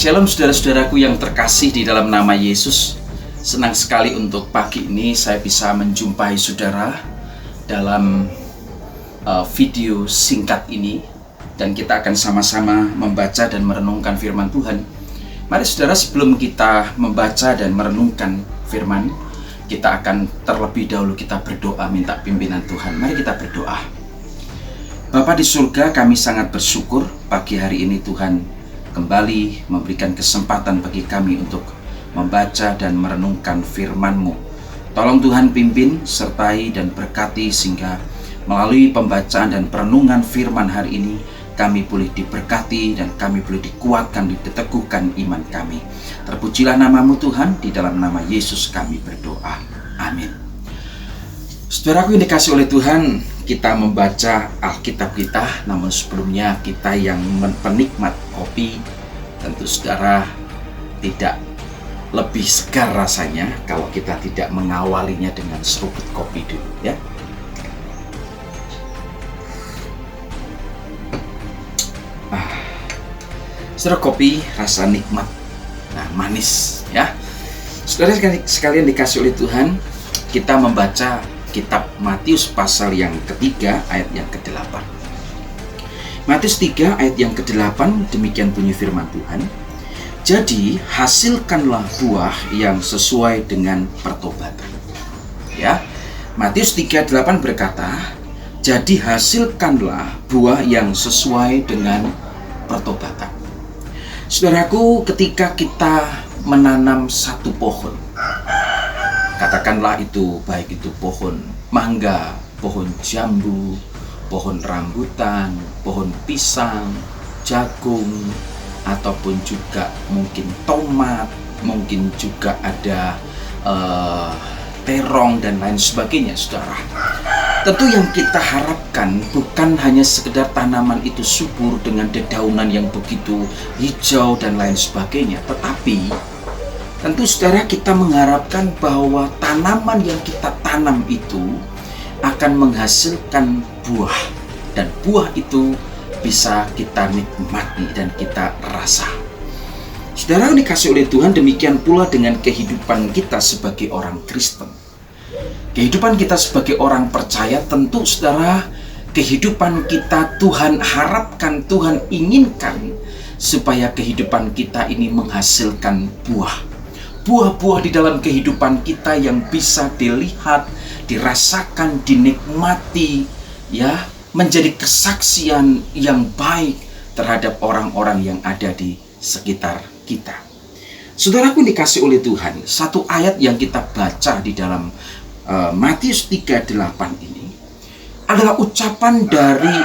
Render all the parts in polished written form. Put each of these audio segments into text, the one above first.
Shalom saudara-saudaraku yang terkasih di dalam nama Yesus. Senang sekali untuk pagi ini saya bisa menjumpai saudara dalam video singkat ini. Dan kita akan sama-sama membaca dan merenungkan firman Tuhan. Mari saudara, sebelum kita membaca dan merenungkan firman, kita akan terlebih dahulu kita berdoa minta pimpinan Tuhan. Mari kita berdoa. Bapa di surga, kami sangat bersyukur pagi hari ini Tuhan kembali memberikan kesempatan bagi kami untuk membaca dan merenungkan firman-Mu. Tolong Tuhan pimpin, sertai dan berkati sehingga melalui pembacaan dan perenungan firman hari ini kami boleh diberkati dan kami boleh dikuatkan, diteguhkan iman kami. Terpujilah nama-Mu Tuhan, di dalam nama Yesus kami berdoa. Amin. Saudaraku yang dikasih oleh Tuhan, kita membaca Alkitab kita, namun sebelumnya kita yang penikmat kopi, tentu saudara tidak lebih segar rasanya kalau kita tidak mengawalinya dengan seruput kopi dulu ya. Saudara, kopi rasa nikmat, manis ya. Saudara sekalian dikasih oleh Tuhan, kita membaca kitab Matius pasal yang ketiga ayat yang ke-8. Matius 3 ayat yang ke-8, demikian bunyi firman Tuhan. Jadi hasilkanlah buah yang sesuai dengan pertobatan. Ya. Matius 3:8 berkata, jadi hasilkanlah buah yang sesuai dengan pertobatan. Saudaraku, ketika kita menanam satu pohon, katakanlah itu baik itu pohon mangga, pohon jambu, pohon rambutan, pohon pisang, jagung, ataupun juga mungkin tomat, mungkin juga ada terong dan lain sebagainya, saudara. Tentu yang kita harapkan bukan hanya sekedar tanaman itu subur dengan dedaunan yang begitu hijau dan lain sebagainya, tetapi tentu saudara kita mengharapkan bahwa tanaman yang kita tanam itu akan menghasilkan buah, dan buah itu bisa kita nikmati dan kita rasa. Saudara yang dikasih oleh Tuhan, demikian pula dengan kehidupan kita sebagai orang Kristen. Kehidupan kita sebagai orang percaya, tentu saudara, kehidupan kita Tuhan harapkan, Tuhan inginkan supaya kehidupan kita ini menghasilkan buah. Buah-buah di dalam kehidupan kita yang bisa dilihat, dirasakan, dinikmati, ya, menjadi kesaksian yang baik terhadap orang-orang yang ada di sekitar kita. Saudaraku dikasih oleh Tuhan, satu ayat yang kita baca di dalam Matius 3:8 ini adalah ucapan dari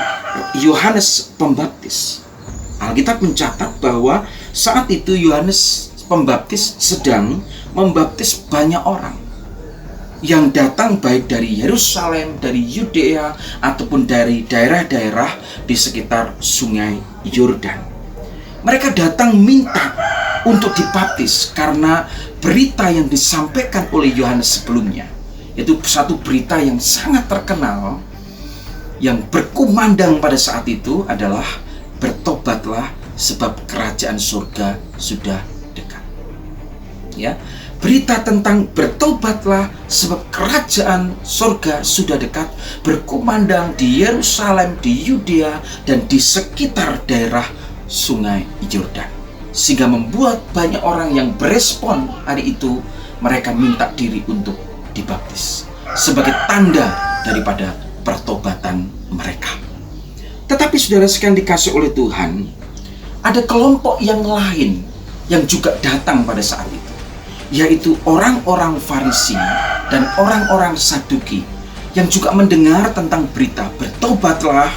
Yohanes Pembaptis. Alkitab mencatat bahwa saat itu Yohanes Pembaptis sedang membaptis banyak orang yang datang baik dari Yerusalem, dari Yudea, ataupun dari daerah-daerah di sekitar sungai Yordan. Mereka datang minta untuk dibaptis karena berita yang disampaikan oleh Yohanes sebelumnya, itu satu berita yang sangat terkenal yang berkumandang pada saat itu adalah bertobatlah sebab kerajaan surga sudah dekat. Ya, berita tentang bertobatlah sebab kerajaan surga sudah dekat berkumandang di Yerusalem, di Yudea, dan di sekitar daerah sungai Yordan, sehingga membuat banyak orang yang berespon hari itu, mereka minta diri untuk dibaptis sebagai tanda daripada pertobatan mereka. Tetapi saudara sekalian dikasih oleh Tuhan, ada kelompok yang lain yang juga datang pada saat itu, yaitu orang-orang Farisi dan orang-orang Saduki yang juga mendengar tentang berita bertobatlah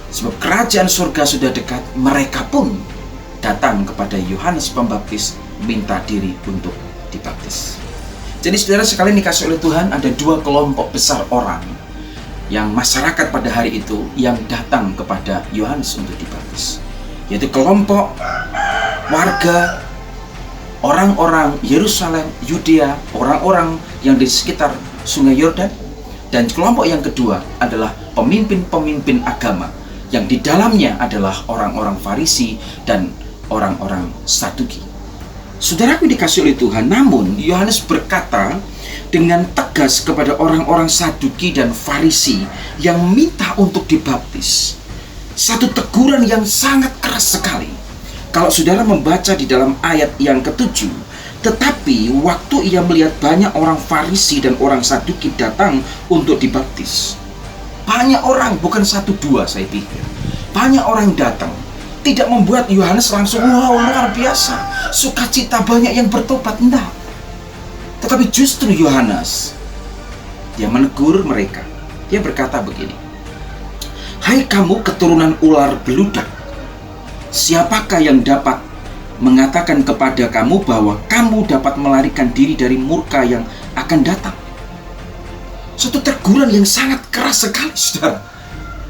sebab kerajaan surga sudah dekat. Mereka pun datang kepada Yohanes Pembaptis minta diri untuk dibaptis. Jadi saudara sekalian dikasih oleh Tuhan, ada dua kelompok besar orang yang masyarakat pada hari itu yang datang kepada Yohanes untuk dibaptis, yaitu kelompok warga orang-orang Yerusalem, Yudea, orang-orang yang di sekitar sungai Yordan, dan kelompok yang kedua adalah pemimpin-pemimpin agama yang di dalamnya adalah orang-orang Farisi dan orang-orang Saduki. Saudaraku dikasih oleh Tuhan, namun Yohanes berkata dengan tegas kepada orang-orang Saduki dan Farisi yang minta untuk dibaptis. Satu teguran yang sangat keras sekali. Kalau saudara membaca di dalam ayat yang ke-7, tetapi waktu ia melihat banyak orang Farisi dan orang Saduki datang untuk dibaptis. Banyak orang, bukan 1-2 saya pikir. Banyak orang datang. Tidak membuat Yohanes langsung, wow, luar biasa, sukacita banyak yang bertobat. Enggak. Tetapi justru Yohanes, dia menegur mereka. Dia berkata begini, hai kamu keturunan ular beludak, siapakah yang dapat mengatakan kepada kamu bahwa kamu dapat melarikan diri dari murka yang akan datang? Suatu teguran yang sangat keras sekali, saudara.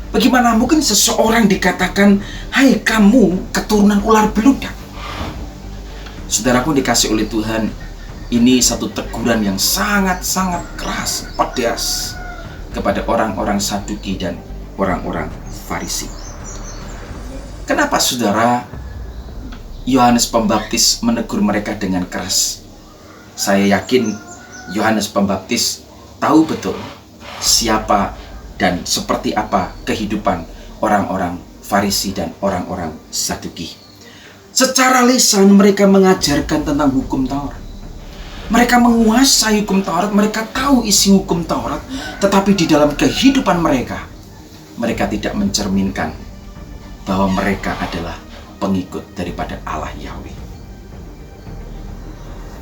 Bagaimana mungkin seseorang dikatakan, hai kamu keturunan ular beludak? Saudaraku dikasih oleh Tuhan, ini satu teguran yang sangat-sangat keras, pedas kepada orang-orang Saduki dan orang-orang Farisi. Kenapa saudara Yohanes Pembaptis menegur mereka dengan keras? Saya yakin Yohanes Pembaptis tahu betul siapa dan seperti apa kehidupan orang-orang Farisi dan orang-orang Saduki. Secara lisan mereka mengajarkan tentang hukum Taurat. Mereka menguasai hukum Taurat, mereka tahu isi hukum Taurat, tetapi di dalam kehidupan mereka, mereka tidak mencerminkan bahwa mereka adalah pengikut daripada Allah Yahweh.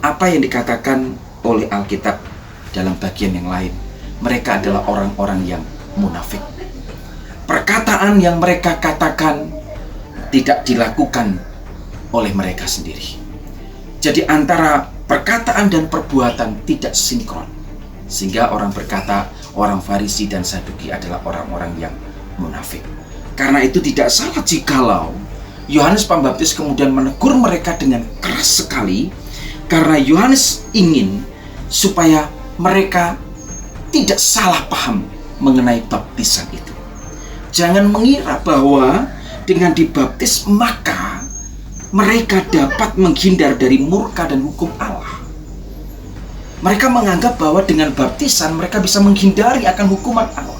Apa yang dikatakan oleh Alkitab dalam bagian yang lain, mereka adalah orang-orang yang munafik. Perkataan yang mereka katakan tidak dilakukan oleh mereka sendiri. Jadi antara perkataan dan perbuatan tidak sinkron, sehingga orang berkata orang Farisi dan Saduki adalah orang-orang yang munafik. Karena itu tidak salah jikalau Yohanes Pembaptis kemudian menegur mereka dengan keras sekali, karena Yohanes ingin supaya mereka tidak salah paham mengenai baptisan itu. Jangan mengira bahwa dengan dibaptis maka mereka dapat menghindar dari murka dan hukum Allah. Mereka menganggap bahwa dengan baptisan mereka bisa menghindari akan hukuman Allah.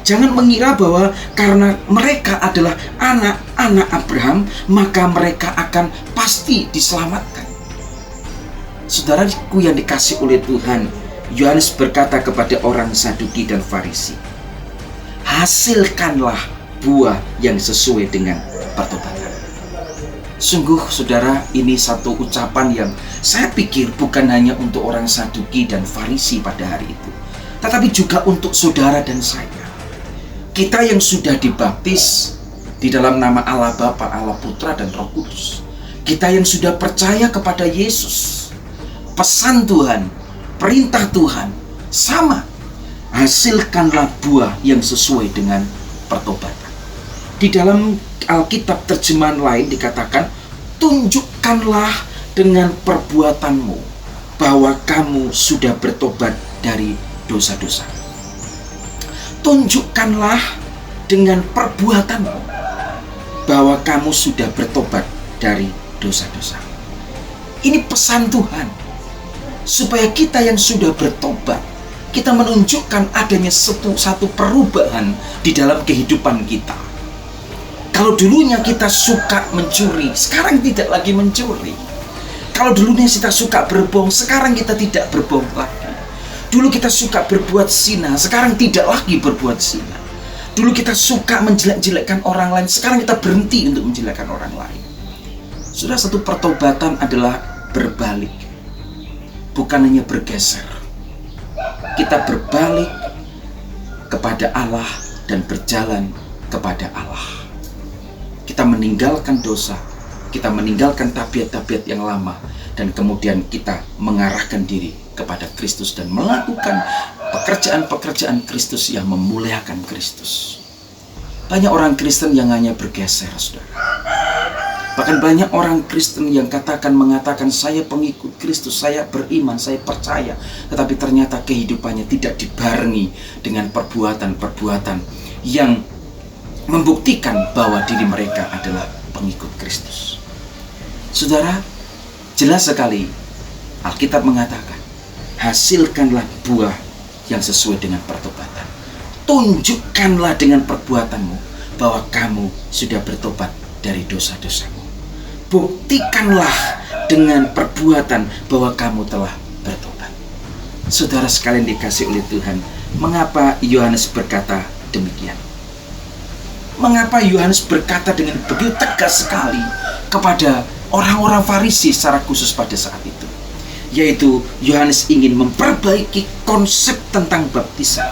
Jangan mengira bahwa karena mereka adalah anak-anak Abraham maka mereka akan pasti diselamatkan. Saudaraku yang dikasih oleh Tuhan, Yohanes berkata kepada orang Saduki dan Farisi, hasilkanlah buah yang sesuai dengan pertobatan. Sungguh saudara, ini satu ucapan yang saya pikir bukan hanya untuk orang Saduki dan Farisi pada hari itu, tetapi juga untuk saudara dan saya. Kita yang sudah dibaptis di dalam nama Allah Bapa, Allah Putra dan Roh Kudus. Kita yang sudah percaya kepada Yesus. Pesan Tuhan, perintah Tuhan sama. Hasilkanlah buah yang sesuai dengan pertobatan. Di dalam Alkitab terjemahan lain dikatakan, tunjukkanlah dengan perbuatanmu bahwa kamu sudah bertobat dari dosa-dosa. Tunjukkanlah dengan perbuatanmu bahwa kamu sudah bertobat dari dosa-dosa. Ini pesan Tuhan, supaya kita yang sudah bertobat, kita menunjukkan adanya satu perubahan di dalam kehidupan kita. Kalau dulunya kita suka mencuri, sekarang tidak lagi mencuri. Kalau dulunya kita suka berbohong, sekarang kita tidak berbohong lagi. Dulu kita suka berbuat zina, sekarang tidak lagi berbuat zina. Dulu kita suka menjelek-jelekkan orang lain, sekarang kita berhenti untuk menjelekkan orang lain. Sudah, satu pertobatan adalah berbalik, bukan hanya bergeser. Kita berbalik kepada Allah dan berjalan kepada Allah. Kita meninggalkan dosa, kita meninggalkan tabiat-tabiat yang lama, dan kemudian kita mengarahkan diri kepada Kristus dan melakukan pekerjaan-pekerjaan Kristus yang memuliakan Kristus. Banyak orang Kristen yang hanya bergeser, saudara. Bahkan banyak orang Kristen yang mengatakan saya pengikut Kristus, saya beriman, saya percaya, tetapi ternyata kehidupannya tidak dibarengi dengan perbuatan-perbuatan yang membuktikan bahwa diri mereka adalah pengikut Kristus. Saudara, jelas sekali Alkitab mengatakan, hasilkanlah buah yang sesuai dengan pertobatan. Tunjukkanlah dengan perbuatanmu bahwa kamu sudah bertobat dari dosa-dosamu. Buktikanlah dengan perbuatan bahwa kamu telah bertobat. Saudara sekalian dikasih oleh Tuhan, mengapa Yohanes berkata demikian? Mengapa Yohanes berkata dengan begitu tegas sekali kepada orang-orang Farisi secara khusus pada saat itu? Yaitu Yohanes ingin memperbaiki konsep tentang baptisan.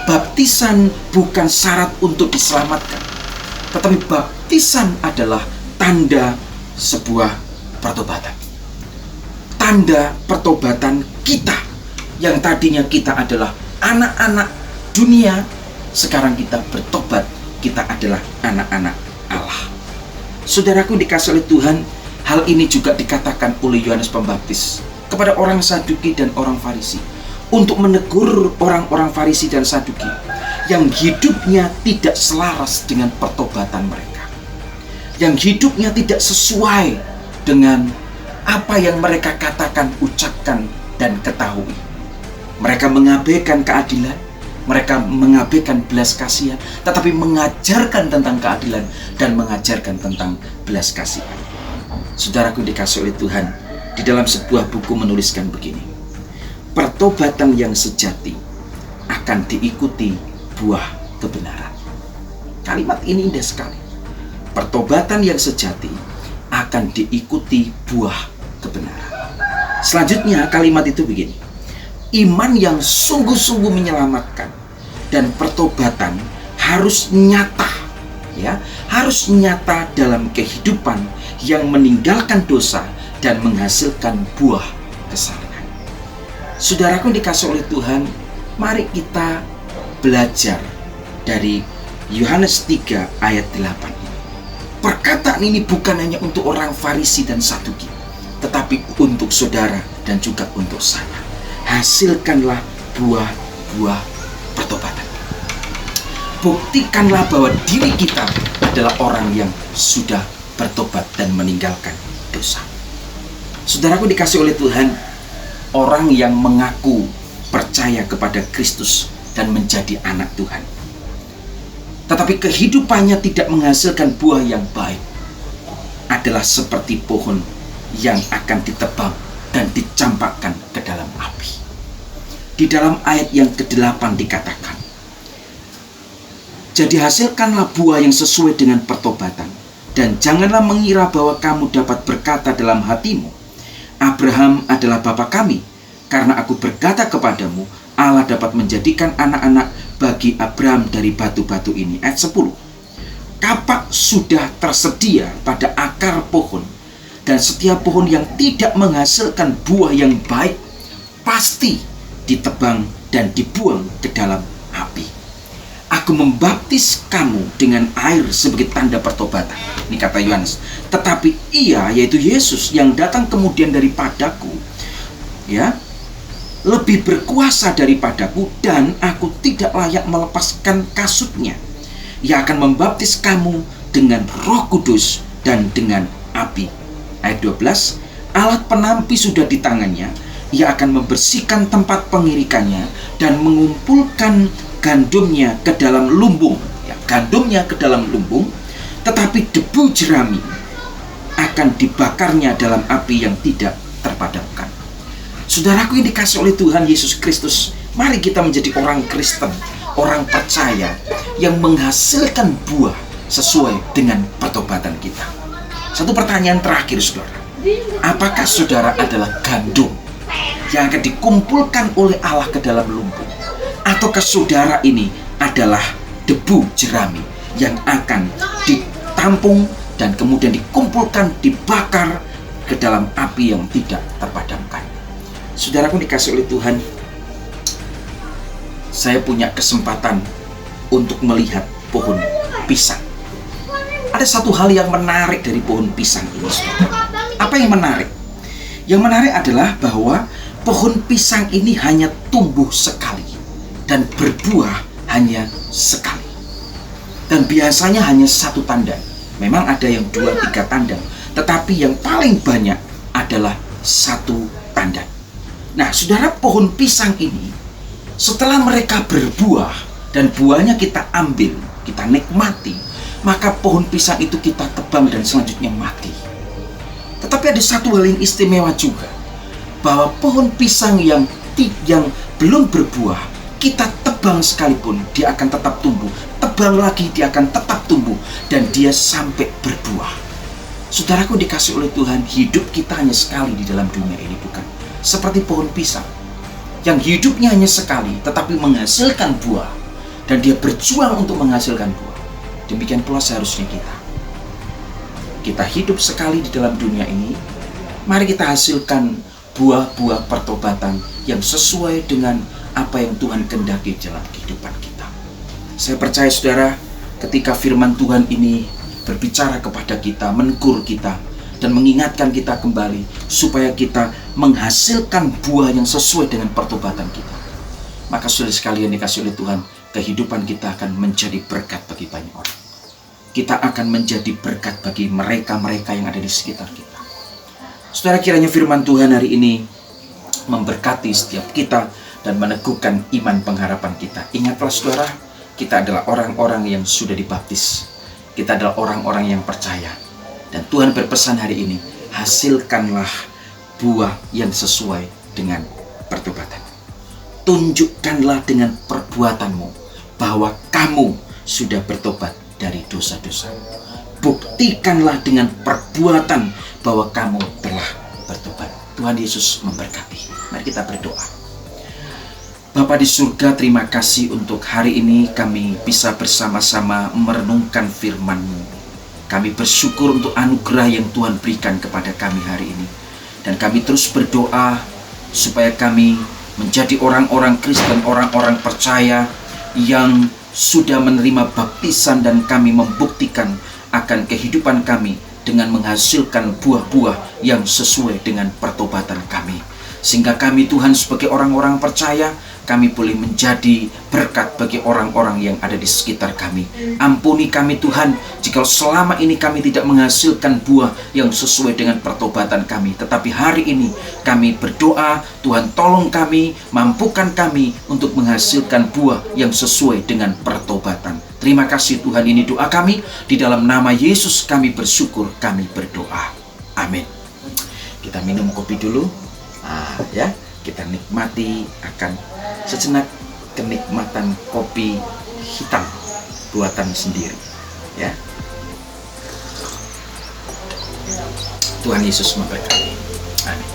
Baptisan bukan syarat untuk diselamatkan, tetapi baptisan adalah tanda sebuah pertobatan. Tanda pertobatan kita, yang tadinya kita adalah anak-anak dunia, sekarang kita bertobat, kita adalah anak-anak Allah. Saudaraku dikasih oleh Tuhan, hal ini juga dikatakan oleh Yohanes Pembaptis kepada orang Saduki dan orang Farisi, untuk menegur orang-orang Farisi dan Saduki yang hidupnya tidak selaras dengan pertobatan mereka, yang hidupnya tidak sesuai dengan apa yang mereka katakan, ucapkan, dan ketahui. Mereka mengabaikan keadilan, mereka mengabaikan belas kasihan, tetapi mengajarkan tentang keadilan dan mengajarkan tentang belas kasihan. Saudaraku dikasih oleh Tuhan, di dalam sebuah buku menuliskan begini: pertobatan yang sejati akan diikuti buah kebenaran. Kalimat ini indah sekali. Pertobatan yang sejati akan diikuti buah kebenaran. Selanjutnya kalimat itu begini: iman yang sungguh-sungguh menyelamatkan dan pertobatan harus nyata, ya, harus nyata dalam kehidupan yang meninggalkan dosa dan menghasilkan buah kesalehan. Saudaraku dikasih oleh Tuhan, mari kita belajar dari Yohanes 3 ayat 8 ini. Perkataan ini bukan hanya untuk orang Farisi dan Saduki, tetapi untuk saudara dan juga untuk saya. Hasilkanlah buah-buah pertobatan. Buktikanlah bahwa diri kita adalah orang yang sudah bertobat dan meninggalkan dosa. Saudaraku dikasih oleh Tuhan, orang yang mengaku percaya kepada Kristus dan menjadi anak Tuhan, tetapi kehidupannya tidak menghasilkan buah yang baik, adalah seperti pohon yang akan ditebang dan dicampakkan ke dalam api. Di dalam ayat yang ke-8 dikatakan, jadi hasilkanlah buah yang sesuai dengan pertobatan, dan janganlah mengira bahwa kamu dapat berkata dalam hatimu, Abraham adalah bapa kami, karena aku berkata kepadamu, Allah dapat menjadikan anak-anak bagi Abraham dari batu-batu ini. Ayat 10. Kapak sudah tersedia pada akar pohon, dan setiap pohon yang tidak menghasilkan buah yang baik pasti ditebang dan dibuang ke dalam api. Aku membaptis kamu dengan air sebagai tanda pertobatan, ini kata Yohanes. Tetapi ia, yaitu Yesus, yang datang kemudian daripadaku, ya, lebih berkuasa daripadaku, dan aku tidak layak melepaskan kasutnya. Ia akan membaptis kamu dengan Roh Kudus dan dengan api. Ayat 12, alat penampi sudah di tangannya. Ia akan membersihkan tempat pengirikannya dan mengumpulkan gandumnya ke dalam lumbung, ya, gandumnya ke dalam lumbung, tetapi debu jerami akan dibakarnya dalam api yang tidak terpadamkan. Saudaraku yang dikasih oleh Tuhan Yesus Kristus, mari kita menjadi orang Kristen, orang percaya yang menghasilkan buah sesuai dengan pertobatan kita. Satu pertanyaan terakhir, saudara. Apakah saudara adalah gandum yang akan dikumpulkan oleh Allah ke dalam lumbung? Ataukah saudara ini adalah debu jerami yang akan ditampung dan kemudian dikumpulkan, dibakar ke dalam api yang tidak terpadamkan? Saudaraku dikasih oleh Tuhan, saya punya kesempatan untuk melihat pohon pisang. Ada satu hal yang menarik dari pohon pisang ini, saudara. Apa yang menarik? Yang menarik adalah bahwa pohon pisang ini hanya tumbuh sekali dan berbuah hanya sekali. Dan biasanya hanya satu tandang. Memang ada yang 2-3 tandang, Tetapi yang paling banyak adalah satu tanda. Nah, saudara, pohon pisang ini setelah mereka berbuah dan buahnya kita ambil, kita nikmati, maka pohon pisang itu kita tebang dan selanjutnya mati. Tetapi ada satu hal yang istimewa juga, bahwa pohon pisang yang belum berbuah, kita tebang sekalipun, dia akan tetap tumbuh. Tebang lagi, dia akan tetap tumbuh, dan dia sampai berbuah. Saudaraku dikasih oleh Tuhan, hidup kita hanya sekali di dalam dunia ini, bukan? Seperti pohon pisang, yang hidupnya hanya sekali, tetapi menghasilkan buah, dan dia berjuang untuk menghasilkan buah. Demikian pula seharusnya kita. Kita hidup sekali di dalam dunia ini, mari kita hasilkan buah-buah pertobatan yang sesuai dengan apa yang Tuhan kehendaki dalam kehidupan kita. Saya percaya saudara, ketika firman Tuhan ini berbicara kepada kita, menegur kita, dan mengingatkan kita kembali supaya kita menghasilkan buah yang sesuai dengan pertobatan kita, maka saudara sekalian dikasih oleh Tuhan, kehidupan kita akan menjadi berkat bagi banyak orang. Kita akan menjadi berkat bagi mereka-mereka yang ada di sekitar kita. Saudara, kiranya firman Tuhan hari ini memberkati setiap kita dan meneguhkan iman pengharapan kita. Ingatlah saudara, kita adalah orang-orang yang sudah dibaptis. Kita adalah orang-orang yang percaya. Dan Tuhan berpesan hari ini, hasilkanlah buah yang sesuai dengan pertobatan. Tunjukkanlah dengan perbuatanmu bahwa kamu sudah bertobat dari dosa-dosa. Buktikanlah dengan perbuatan bahwa kamu telah bertobat. Tuhan Yesus memberkati. Mari kita berdoa. Bapa di surga, terima kasih untuk hari ini kami bisa bersama-sama merenungkan firman-Mu. Kami bersyukur untuk anugerah yang Tuhan berikan kepada kami hari ini. Dan kami terus berdoa supaya kami menjadi orang-orang Kristen, orang-orang percaya yang sudah menerima baptisan, dan kami membuktikan akan kehidupan kami dengan menghasilkan buah-buah yang sesuai dengan pertobatan kami. Sehingga kami Tuhan sebagai orang-orang percaya, kami boleh menjadi berkat bagi orang-orang yang ada di sekitar kami. Ampuni kami Tuhan, jika selama ini kami tidak menghasilkan buah yang sesuai dengan pertobatan kami. Tetapi hari ini kami berdoa, Tuhan tolong kami, mampukan kami untuk menghasilkan buah yang sesuai dengan pertobatan. Terima kasih Tuhan, ini doa kami. Di dalam nama Yesus kami bersyukur, kami berdoa. Amin. Kita minum kopi dulu. Ya, kita nikmati akan sejenak kenikmatan kopi hitam buatan sendiri, ya. Tuhan Yesus memberkati. Amin.